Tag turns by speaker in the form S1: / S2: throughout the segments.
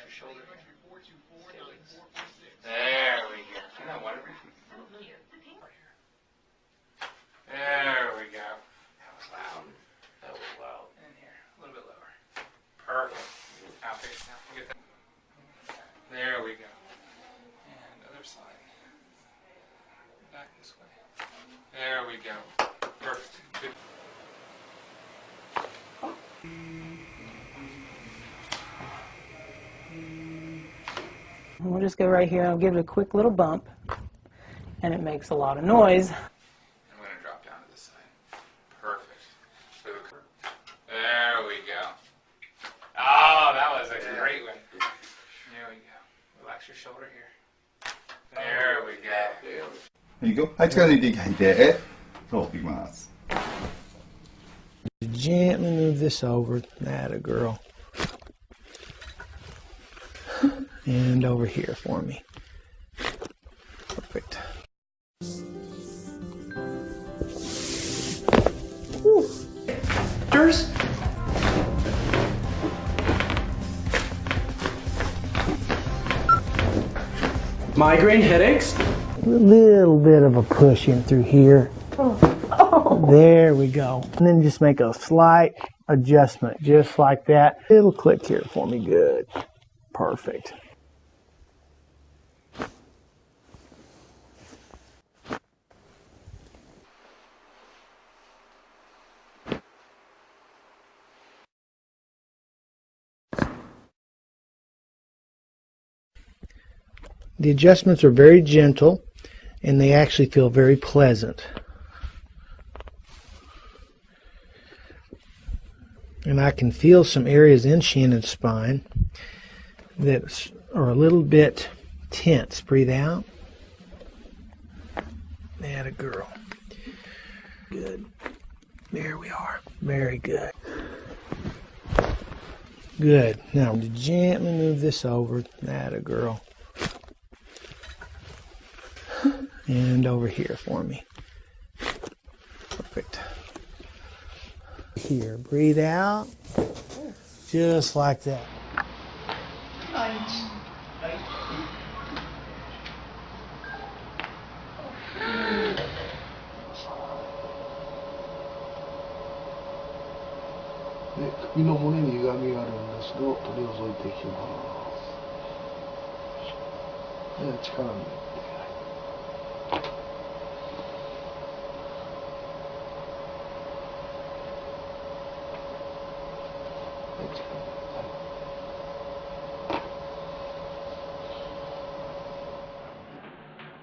S1: your shoulder. There we go. Isn't that wonderful? There we go. That was loud. That was loud. In here, a little bit lower. Perfect. Now face down. Get that. There we go. And other side. Back this way. There we go. Perfect. Good.
S2: We'll just go right here. I'll give it a quick little bump, and it makes a lot of noise.
S1: I'm going to drop down to this side. Perfect. There we go. Oh, that was a great one. There we go. Relax your shoulder here. There we go.
S3: There you go. はい、力抜いて吐いて、そう、いきます。
S2: Gently move this over. Atta girl. And over here for me. Perfect. Woo. Cheers.
S4: Migraine headaches?
S2: A little bit of a push in through here. There we go. And then just make a slight adjustment, just like that. It'll click here for me. Good. Perfect. The adjustments are very gentle, and they actually feel very pleasant. And I can feel some areas in Shannon's spine that are a little bit tense. Breathe out. Atta girl. Good. There we are. Very good. Good. Now gently move this over. Atta girl. And over here for me. Perfect. Here, breathe out. Just like that.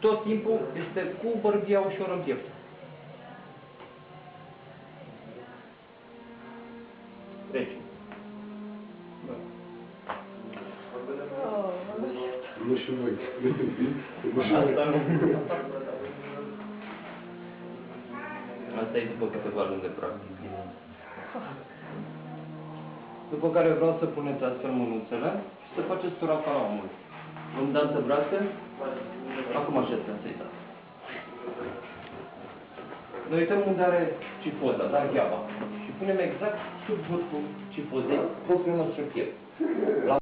S4: Tot timpul este cu bărbia ușor în piept. Deci. Nu știu voi. Asta e după câteva luni de practică. După care vreau să puneți astfel mânuțele și să faceți tura ca la omul. Îmi dați de brațe? Acum așeză să-i dați. Noi uităm unde are cifoza, dar gheaba. Și punem exact sub vârful cifozei propriul nostru piept.